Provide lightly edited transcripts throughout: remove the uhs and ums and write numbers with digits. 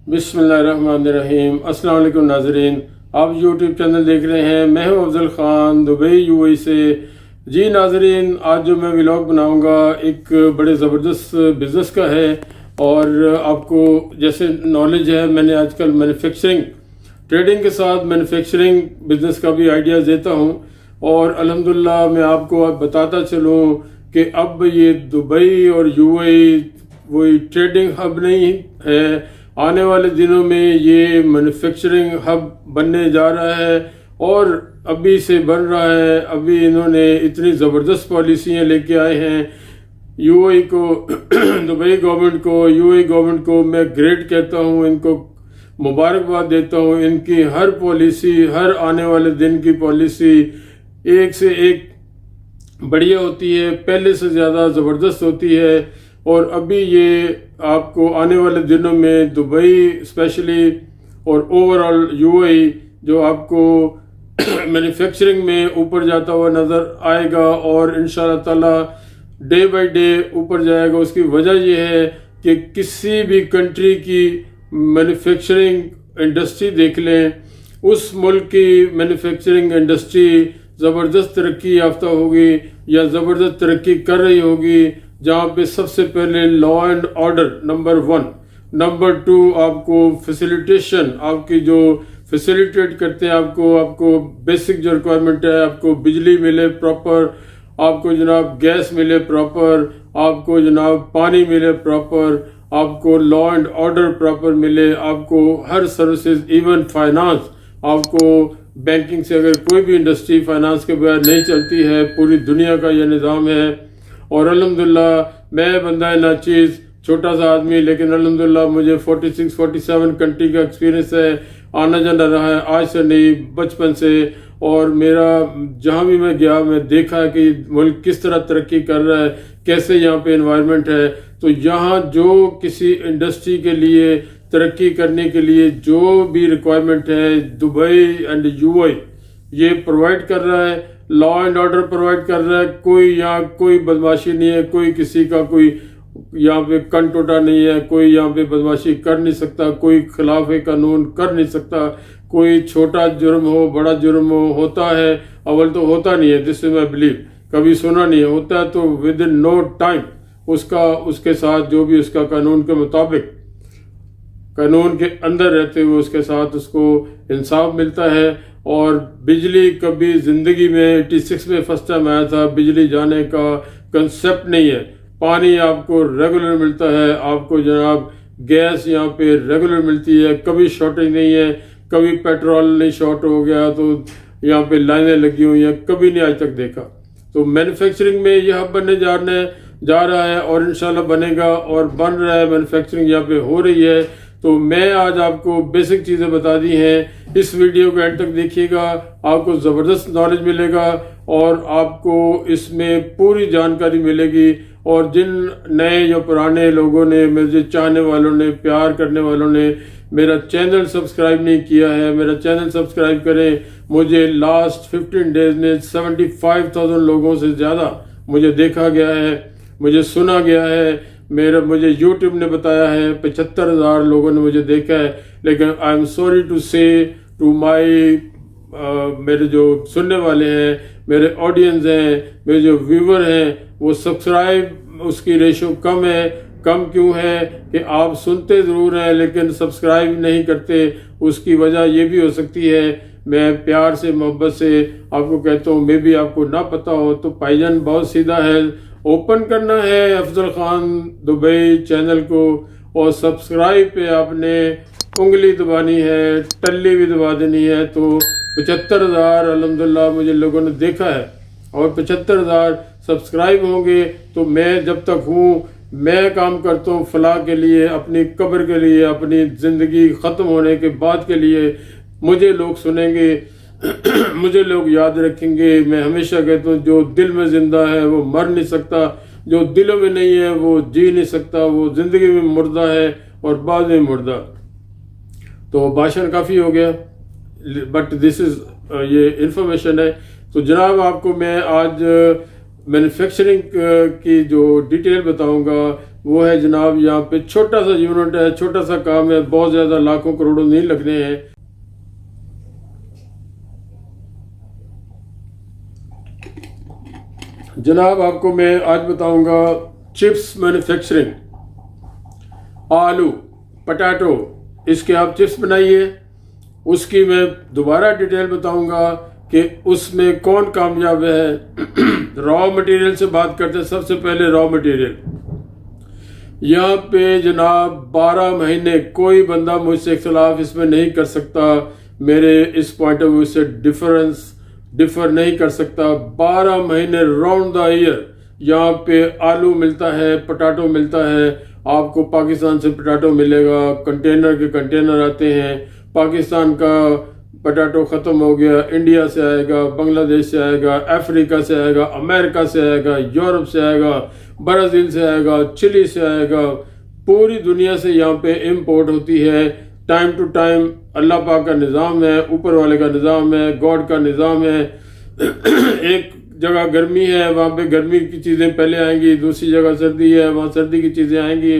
बिस्मिल्लाहिर्रहमानिर्रहीम। अस्सलाम वालेकुम नाज़रीन, आप यूट्यूब चैनल देख रहे हैं। मैं हूं अफजल ख़ान, दुबई यूएई से। जी नाज़रीन, आज जो मैं व्लॉग बनाऊंगा एक बड़े ज़बरदस्त बिज़नेस का है। और आपको जैसे नॉलेज है, मैंने आजकल मैन्युफैक्चरिंग ट्रेडिंग के साथ मैन्युफैक्चरिंग बिज़नेस का भी आइडिया देता हूं। और अल्हम्दुलिल्लाह मैं आपको अब बताता चलूं कि अब ये दुबई और यूएई वही ट्रेडिंग हब नहीं है, आने वाले दिनों में ये मैन्युफैक्चरिंग हब बनने जा रहा है और अभी से बन रहा है। अभी इन्होंने इतनी ज़बरदस्त पॉलिसियाँ लेके आए हैं यूएई को दुबई गवर्नमेंट को, यूएई गवर्नमेंट को मैं ग्रेट कहता हूँ, इनको मुबारकबाद देता हूँ। इनकी हर पॉलिसी, हर आने वाले दिन की पॉलिसी एक से एक बढ़िया होती है, पहले से ज़्यादा ज़बरदस्त होती है। और अभी ये आपको आने वाले दिनों में दुबई स्पेशली और ओवरऑल यूएई जो आपको मैन्युफैक्चरिंग में ऊपर जाता हुआ नज़र आएगा और इंशाल्लाह ताला डे बाय डे ऊपर जाएगा। उसकी वजह यह है कि किसी भी कंट्री की मैन्युफैक्चरिंग इंडस्ट्री देख लें, उस मुल्क की मैन्युफैक्चरिंग इंडस्ट्री ज़बरदस्त तरक्की याफ्ता होगी या ज़बरदस्त तरक्की कर रही होगी, जहाँ पे सबसे पहले law and order number 1, number 2 आपको फैसिलिटेशन, आपकी जो फैसिलिटेट करते हैं आपको बेसिक जो रिक्वायरमेंट है, आपको बिजली मिले प्रॉपर, आपको जनाब गैस मिले प्रॉपर, आपको जनाब पानी मिले प्रॉपर, आपको लॉ एंड ऑर्डर प्रॉपर मिले, आपको हर सर्विसेज, इवन फाइनेंस, आपको बैंकिंग से अगर कोई भी इंडस्ट्री फाइनेंस के बगैर नहीं चलती है, पूरी दुनिया का यह निज़ाम है। और अल्हम्दुलिल्लाह मैं बंदा नाचीज़ छोटा सा आदमी, लेकिन अल्हम्दुलिल्लाह मुझे 46-47 कंट्री का एक्सपीरियंस है, आना जाना रहा है आज से नहीं, बचपन से। और मेरा जहाँ भी मैं गया मैं देखा है कि मुल्क किस तरह तरक्की कर रहा है, कैसे यहाँ पे एनवायरनमेंट है। तो यहाँ जो किसी इंडस्ट्री के लिए तरक्की करने के लिए जो भी रिक्वायरमेंट है, दुबई एंड यूएई ये प्रोवाइड कर रहा है, लॉ एंड ऑर्डर प्रोवाइड कर रहा है। कोई यहाँ कोई बदमाशी नहीं है, कोई किसी का कोई यहाँ पे कन टोटा नहीं है, कोई यहाँ पे बदमाशी कर नहीं सकता, कोई खिलाफ कानून कर नहीं सकता। कोई छोटा जुर्म हो, बड़ा जुर्म हो, होता है, अव्वल तो होता नहीं है, दिस इज माई बिलीव, कभी सुना नहीं है, होता है तो विद इन नो टाइम उसके साथ जो भी उसका कानून के मुताबिक, कानून के अंदर रहते हुए उसके साथ उसको इंसाफ मिलता है। और बिजली कभी ज़िंदगी में 86 में फर्स्ट टाइम आया था, बिजली जाने का कंसेप्ट नहीं है। पानी आपको रेगुलर मिलता है, आपको जनाब गैस यहाँ पे रेगुलर मिलती है, कभी शॉर्टेज नहीं है, कभी पेट्रोल नहीं शॉर्ट हो गया तो यहाँ पे लाइनें लगी हुई हैं, कभी नहीं आज तक देखा। तो मैन्युफैक्चरिंग में यह हब बनने जा रहा है और इंशाल्लाह बनेगा और बन रहा है, मैन्युफैक्चरिंग यहाँ पे हो रही है। तो मैं आज आपको बेसिक चीज़ें बता दी हैं, इस वीडियो को एंड तक देखिएगा, आपको ज़बरदस्त नॉलेज मिलेगा और आपको इसमें पूरी जानकारी मिलेगी। और जिन नए या पुराने लोगों ने, मुझे चाहने वालों ने, प्यार करने वालों ने मेरा चैनल सब्सक्राइब नहीं किया है, मेरा चैनल सब्सक्राइब करें। मुझे लास्ट 15 डेज में 75,000 लोगों से ज़्यादा मुझे देखा गया है, मुझे सुना गया है, मुझे YouTube ने बताया है 75,000 लोगों ने मुझे देखा है। लेकिन आई एम सॉरी टू से टू माई मेरे जो सुनने वाले हैं, मेरे ऑडियंस हैं, मेरे जो व्यूवर हैं, वो सब्सक्राइब उसकी रेशो कम है। कम क्यों है कि आप सुनते ज़रूर हैं लेकिन सब्सक्राइब नहीं करते। उसकी वजह ये भी हो सकती है, मैं प्यार से मोहब्बत से आपको कहता हूँ, मे भी आपको ना पता हो तो भाईजान बहुत सीधा है, ओपन करना है अफजल खान दुबई चैनल को और सब्सक्राइब पे आपने उंगली दबानी है, टल्ली भी दबा देनी है। तो 75,000 अल्हम्दुलिल्लाह मुझे लोगों ने देखा है और 75,000 सब्सक्राइब होंगे तो मैं जब तक हूँ मैं काम करता हूँ फलाह के लिए, अपनी कब्र के लिए, अपनी ज़िंदगी ख़त्म होने के बाद के लिए। मुझे लोग सुनेंगे मुझे लोग याद रखेंगे। मैं हमेशा कहता हूँ जो दिल में जिंदा है वो मर नहीं सकता, जो दिलों में नहीं है वो जी नहीं सकता, वो जिंदगी में मुर्दा है और बाद में मुर्दा। तो भाषण काफ़ी हो गया, बट दिस इज़ ये इन्फॉर्मेशन है। तो जनाब आपको मैं आज मैन्युफैक्चरिंग की जो डिटेल बताऊंगा वो है जनाब यहाँ पे छोटा सा यूनिट है, छोटा सा काम है, बहुत ज़्यादा लाखों करोड़ों नहीं लगने हैं। जनाब आपको मैं आज बताऊंगा चिप्स मैन्युफैक्चरिंग, आलू पटाटो, इसके आप चिप्स बनाइए, उसकी मैं दोबारा डिटेल बताऊंगा कि उसमें कौन कामयाब है। रॉ मटेरियल से बात करते हैं। सबसे पहले रॉ मटेरियल, यहाँ पे जनाब 12 महीने कोई बंदा मुझसे इख्तलाफ इसमें नहीं कर सकता, मेरे इस पॉइंट ऑफ व्यू से डिफर नहीं कर सकता। 12 महीने राउंड द ईयर यहाँ पे आलू मिलता है, पटाटो मिलता है। आपको पाकिस्तान से पटाटो मिलेगा, कंटेनर के कंटेनर आते हैं। पाकिस्तान का पटाटो ख़त्म हो गया, इंडिया से आएगा, बांग्लादेश से आएगा, अफ्रीका से आएगा, अमेरिका से आएगा, यूरोप से आएगा, ब्राज़ील से आएगा, चिली से आएगा, पूरी दुनिया से यहाँ पे इंपोर्ट होती है। टाइम टू टाइम अल्लाह पाक का निज़ाम है, ऊपर वाले का निज़ाम है, गॉड का निज़ाम है। एक जगह गर्मी है, वहाँ पे गर्मी की चीज़ें पहले आएंगी, दूसरी जगह सर्दी है, वहाँ सर्दी की चीज़ें आएंगी।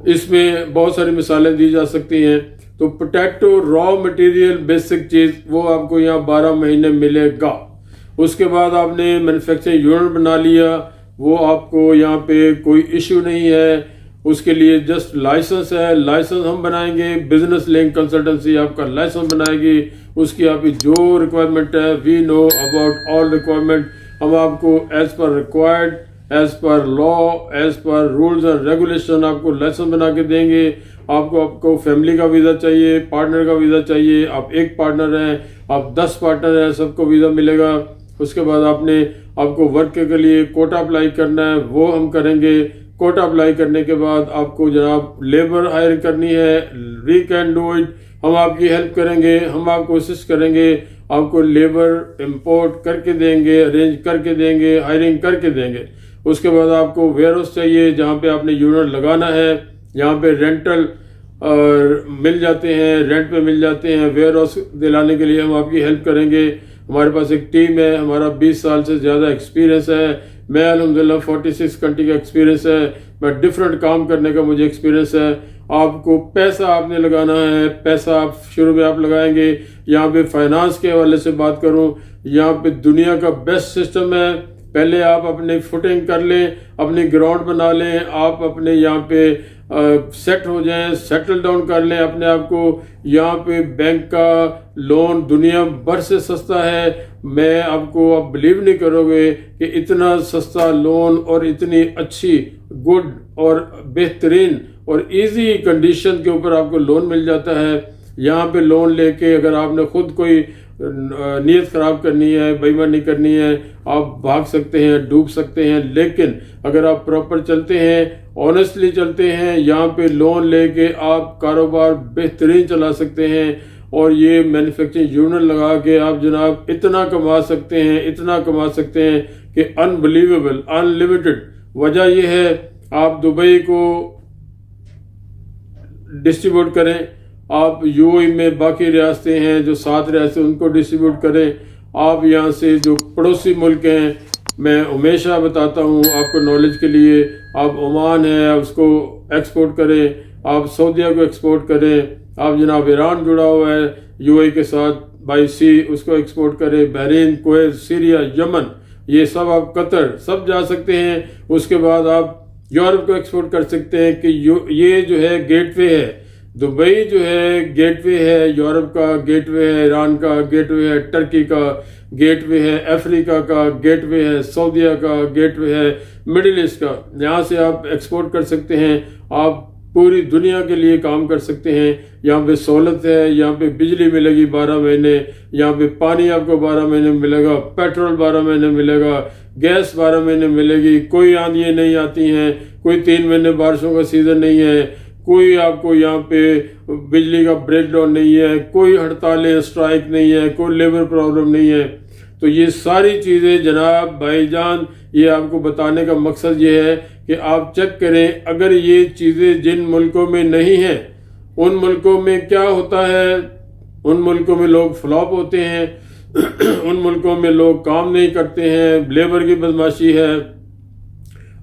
इसमें बहुत सारी मिसालें दी जा सकती हैं। तो पोटैटो रॉ मटेरियल बेसिक चीज़ वो आपको यहाँ 12 महीने मिलेगा। उसके बाद आपने मैन्युफैक्चरिंग यूनिट बना लिया, वो आपको यहाँ पे कोई इशू नहीं है। उसके लिए जस्ट लाइसेंस है, लाइसेंस हम बनाएंगे, बिजनेस लिंक कंसल्टेंसी आपका लाइसेंस बनाएगी। उसकी आपकी जो रिक्वायरमेंट है, we know about all requirement, हम आपको as per required, as per law, as per rules and regulation आपको लाइसेंस बना के देंगे। आपको फैमिली का वीज़ा चाहिए, पार्टनर का वीज़ा चाहिए, आप एक पार्टनर हैं, आप 10 पार्टनर हैं, सबको वीज़ा मिलेगा। उसके बाद आपको वर्क के लिए कोटा अप्लाई करना है, वो हम करेंगे। कोटा अप्लाई करने के बाद आपको जनाब लेबर हायर करनी है, वी कैन डू इट, हम आपकी हेल्प करेंगे, हम आपको असिस्ट करेंगे, आपको लेबर इंपोर्ट करके देंगे, अरेंज करके देंगे, हायरिंग करके देंगे। उसके बाद आपको वेयर हाउस चाहिए जहाँ पे आपने यूनिट लगाना है। यहाँ पे रेंटल मिल जाते हैं, रेंट पे मिल जाते हैं। वेयर हाउस दिलाने के लिए हम आपकी हेल्प करेंगे। हमारे पास एक टीम है, हमारा 20 साल से ज़्यादा एक्सपीरियंस है। मैं अल्हम्दुलिल्लाह 46 कंट्री का एक्सपीरियंस है, मैं डिफरेंट काम करने का मुझे एक्सपीरियंस है। आपको पैसा आपने लगाना है, पैसा आप शुरू में आप लगाएंगे। यहाँ पे फाइनेंस के हवाले से बात करूँ, यहाँ पे दुनिया का बेस्ट सिस्टम है। पहले आप अपनी फुटिंग कर लें, अपनी ग्राउंड बना लें, आप अपने यहाँ पे सेट हो जाएं, सेटल डाउन कर लें अपने आप को। यहाँ पे बैंक का लोन दुनिया भर से सस्ता है। मैं आपको आप बिलीव नहीं करोगे कि इतना सस्ता लोन और इतनी अच्छी गुड और बेहतरीन और इजी कंडीशन के ऊपर आपको लोन मिल जाता है। यहाँ पे लोन लेके अगर आपने खुद कोई नीयत खराब करनी है, बेईमानी करनी है, आप भाग सकते हैं, डूब सकते हैं। लेकिन अगर आप प्रॉपर चलते हैं, ऑनेस्टली चलते हैं, यहाँ पे लोन लेके आप कारोबार बेहतरीन चला सकते हैं। और ये मैन्युफैक्चरिंग यूनिट लगा के आप जनाब इतना कमा सकते हैं, इतना कमा सकते हैं कि अनबिलीवेबल, अनलिमिटेड। वजह यह है आप दुबई को डिस्ट्रीब्यूट करें, आप यूएई में बाकी रियासतें हैं जो 7 रियासतें उनको डिस्ट्रीब्यूट करें। आप यहाँ से जो पड़ोसी मुल्क हैं, मैं हमेशा बताता हूँ आपको नॉलेज के लिए, आप ओमान है उसको एक्सपोर्ट करें, आप सऊदीया को एक्सपोर्ट करें, आप जनाब ईरान जुड़ा हुआ है यूएई के साथ बाई सी, उसको एक्सपोर्ट करें। बहरीन, कुवैत, सीरिया, यमन, ये सब आप कतर सब जा सकते हैं। उसके बाद आप यूरोप को एक्सपोर्ट कर सकते हैं कि ये जो है गेटवे है। दुबई जो है गेटवे है, यूरोप का गेटवे है, ईरान का गेटवे है, टर्की का गेटवे है, अफ्रीका का गेटवे है, सऊदीया का गेटवे है, मिडिल ईस्ट का। यहाँ से आप एक्सपोर्ट कर सकते हैं, आप पूरी दुनिया के लिए काम कर सकते हैं। यहाँ पे सहूलत है, यहाँ पे बिजली मिलेगी 12 महीने, यहाँ पे पानी आपको 12 महीने मिलेगा, पेट्रोल 12 महीने मिलेगा, गैस 12 महीने मिलेगी। कोई आंधियाँ नहीं आती हैं, कोई 3 महीने बारिशों का सीजन नहीं है, कोई आपको यहाँ पे बिजली का ब्रेकडाउन नहीं है, कोई हड़तालें स्ट्राइक नहीं है, कोई लेबर प्रॉब्लम नहीं है। तो ये सारी चीज़ें जनाब भाईजान, ये आपको बताने का मकसद ये है कि आप चेक करें अगर ये चीज़ें जिन मुल्कों में नहीं हैं उन मुल्कों में क्या होता है। उन मुल्कों में लोग फ्लॉप होते हैं उन मुल्कों में लोग काम नहीं करते हैं, लेबर की बदमाशी है।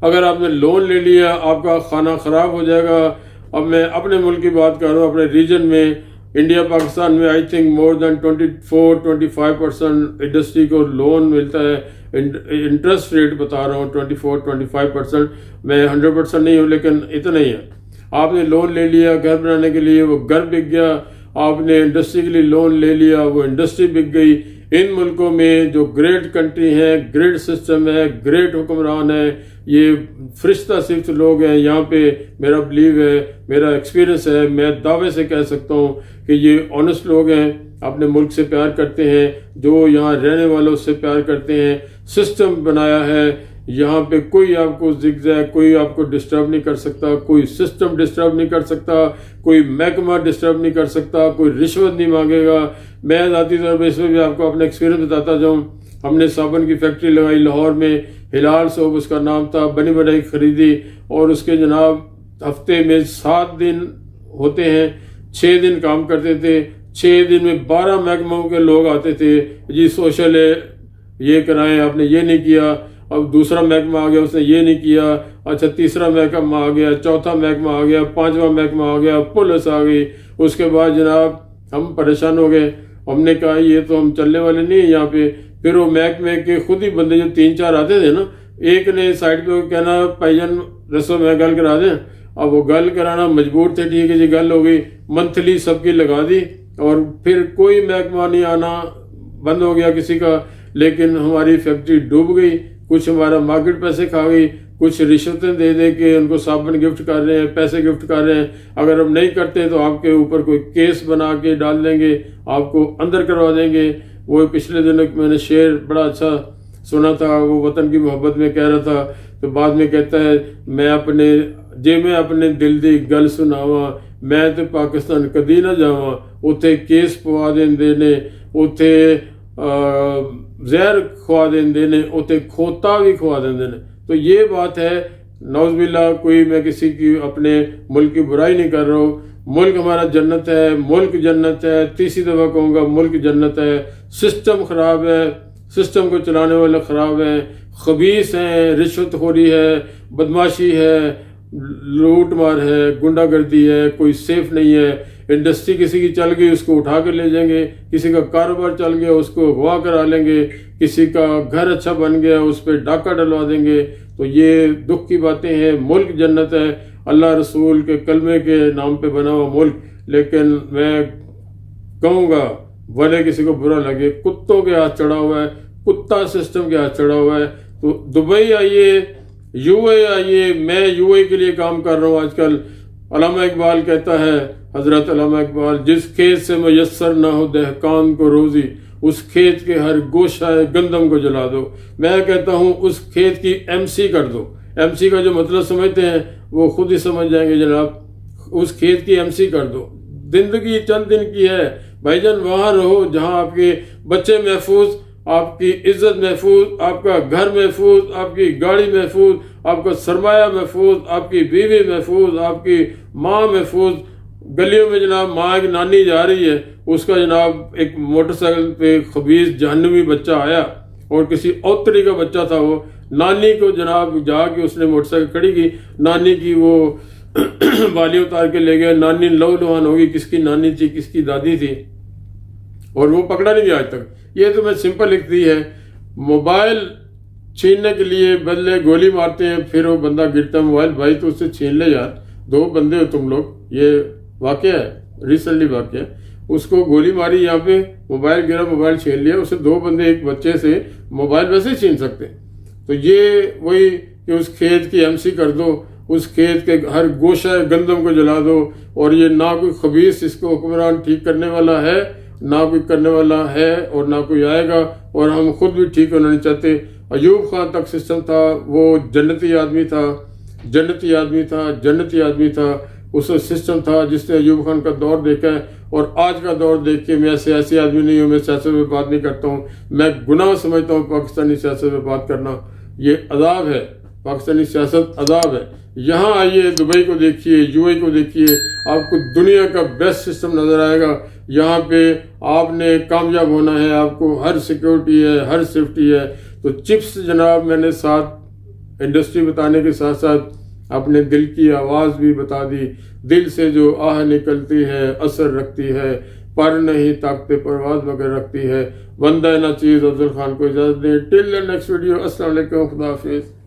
अगर आपने लोन ले लिया आपका खाना ख़राब हो जाएगा। अब मैं अपने मुल्क की बात कर रहा हूँ, अपने रीजन में इंडिया पाकिस्तान में I think more than 24-25% industry को लोन मिलता है। इंटरेस्ट रेट बता रहा हूँ 24-25%, मैं 100% नहीं हूँ लेकिन इतना ही है। आपने लोन ले लिया घर बनाने के लिए, वो घर बिक गया। आपने इंडस्ट्री के लिए लोन ले लिया, वो इंडस्ट्री बिक गई। इन मुल्कों में जो ग्रेट कंट्री है, ग्रेट सिस्टम है, ग्रेट हुक्मरान है, ये फरिश्ता सिर्फ लोग हैं यहाँ पे। मेरा बिलीव है, मेरा एक्सपीरियंस है, मैं दावे से कह सकता हूँ कि ये ऑनेस्ट लोग हैं, अपने मुल्क से प्यार करते हैं, जो यहाँ रहने वालों से प्यार करते हैं। सिस्टम बनाया है यहाँ पे, कोई आपको जिगजैग, कोई आपको डिस्टर्ब नहीं कर सकता, कोई सिस्टम डिस्टर्ब नहीं कर सकता, कोई महकमा डिस्टर्ब नहीं कर सकता, कोई रिश्वत नहीं मांगेगा। मैं ज़ाती तौर पर इसमें भी आपको अपना एक्सपीरियंस बताता जाऊँ। हमने साबुन की फैक्ट्री लगाई लाहौर में, हिलाल सोप उसका नाम था, बनी बनाई खरीदी और उसके जनाब हफ्ते में 7 दिन होते हैं, 6 दिन काम करते थे। 6 दिन में 12 महकमों के लोग आते थे, जी सोशल है ये कराएं, आपने ये नहीं किया। अब दूसरा महकमा आ गया, उसने ये नहीं किया। अच्छा, तीसरा महकमा आ गया, चौथा महकमा आ गया, 5वां महकमा आ गया, पुलिस आ गई। उसके बाद जनाब हम परेशान हो गए। हमने कहा ये तो हम चलने वाले नहीं है यहाँ पे। फिर वो महकमे के खुद ही बंदे जो 3-4 आते थे ना, एक ने साइड पे कहना भाईजान रसों में गल करा दें। अब वो गल कराना मजबूर थे, ठीक है जी गल हो गई, मंथली सबकी लगा दी और फिर कोई महकमा नहीं आना, बंद हो गया किसी का। लेकिन हमारी फैक्ट्री डूब गई, कुछ हमारा मार्केट पैसे खा गई, कुछ रिश्वतें दे दे के उनको साबुन गिफ्ट कर रहे हैं, पैसे गिफ्ट कर रहे हैं। अगर हम नहीं करते तो आपके ऊपर कोई केस बना के डाल देंगे, आपको अंदर करवा देंगे। वो पिछले दिनों मैंने शेर बड़ा अच्छा सुना था, वो वतन की मोहब्बत में कह रहा था, तो बाद में कहता है मैं अपने दिल दी गल सुनावा, मैं तो पाकिस्तान कदी ना जावा, उत्थे केस पवा देंदे ने, उत्थे जहर खुआ देंदे ने, उत्थे खोता भी खुआ देंदे ने। तो ये बात है, नौज़बिल्ला कोई मैं किसी की अपने मुल्क की बुराई नहीं कर रहा हूँ। मुल्क हमारा जन्नत है, मुल्क जन्नत है, तीसरी दफ़ा कहूँगा मुल्क जन्नत है। सिस्टम ख़राब है, सिस्टम को चलाने वाले ख़राब हैं, खबीस हैं, रिश्वतखोरी है, बदमाशी है, लूट मार है, गुंडागर्दी है, कोई सेफ नहीं है। इंडस्ट्री किसी की चल गई उसको उठा कर ले जाएंगे, किसी का कारोबार चल गया उसको अगवा करा लेंगे, किसी का घर अच्छा बन गया उस पर डाका डलवा देंगे। तो ये दुख की बातें हैं। मुल्क जन्नत है, अल्लाह रसूल के कलमे के नाम पे बना हुआ मुल्क। लेकिन मैं कहूँगा भले किसी को बुरा लगे, कुत्तों के हाथ चढ़ा हुआ है, कुत्ता सिस्टम के हाथ चढ़ा हुआ है। तो दुबई आइए, यूए आइए, मैं यूए के लिए काम कर रहा हूँ आजकल। अल्लामा इकबाल कहता है, हजरत अल्लामा इकबाल, जिस खेत से मुयस्सर ना हो दहकान को रोजी, उस खेत के हर गोशा गंदम को जला दो। मैं कहता हूँ उस खेत की एमसी कर दो। एमसी का जो मतलब समझते हैं वो खुद ही समझ जाएंगे जनाब। उस खेत की एमसी कर दो। जिंदगी चंद दिन की है भाईजान, वहाँ रहो जहाँ आपके बच्चे महफूज, आपकी इज्जत महफूज, आपका घर महफूज, आपकी गाड़ी महफूज, आपका सरमाया महफूज, आपकी बीवी महफूज, आपकी माँ महफूज। गलियों में जनाब माँ एक नानी जा रही है, उसका जनाब एक मोटरसाइकिल पे खबीस जहन्नमी बच्चा आया और किसी औतरी का बच्चा था। वो नानी को जनाब जाके उसने मोटरसाइकिल खड़ी की, नानी की वो बाली उतार के ले गया। नानी लहू लुहान होगी, किसकी नानी थी किसकी दादी थी, और वो पकड़ा नहीं गया आज तक। ये तो मैं सिंपल लिख दी है। मोबाइल छीनने के लिए बदले गोली मारते हैं, फिर वो बंदा गिरता है, मोबाइल भाई तो उससे छीन ले यार, 2 बंदे हो तुम लोग। ये वाकया है, रिसेंटली वाकया। उसको गोली मारी यहाँ पे, मोबाइल गिरा, मोबाइल छीन लिया। उससे 2 बंदे एक बच्चे से मोबाइल वैसे ही छीन सकते। तो ये वही कि उस खेत की एमसी कर दो, उस खेत के हर गोशा गंदम को जला दो। और ये ना कोई खबीस इसको हुक्मरान ठीक करने वाला है, ना कोई करने वाला है और ना कोई आएगा, और हम खुद भी ठीक होना नहीं चाहते। अयूब खान तक सिस्टम था, वो जन्नती आदमी था, जन्नती आदमी था, जन्नती आदमी था। उस सिस्टम था जिसने अयूब खान का दौर देखा है। और आज का दौर देख के, मैं सियासी आदमी नहीं हूँ, मैं सियासत में बात नहीं करता हूँ, मैं गुनाह समझता हूँ पाकिस्तानी सियासत में बात करना। ये अदाब है, पाकिस्तानी सियासत अदाब है। यहाँ आइए, दुबई को देखिए, यूएई को देखिए, आपको दुनिया का बेस्ट सिस्टम नजर आएगा। यहाँ पे आपने कामयाब होना है, आपको हर सिक्योरिटी है, हर सेफ्टी है। तो चिप्स जनाब मैंने 7 इंडस्ट्री बताने के साथ साथ अपने दिल की आवाज़ भी बता दी। दिल से जो आह निकलती है असर रखती है, पर नहीं ताकते परवाज मगर रखती है। वंदा ना चीज़ अफजल खान को इजाज़त दें। टिल द नेक्स्ट वीडियो, अस्सलाम वालेकुम, खुदा हाफिज़।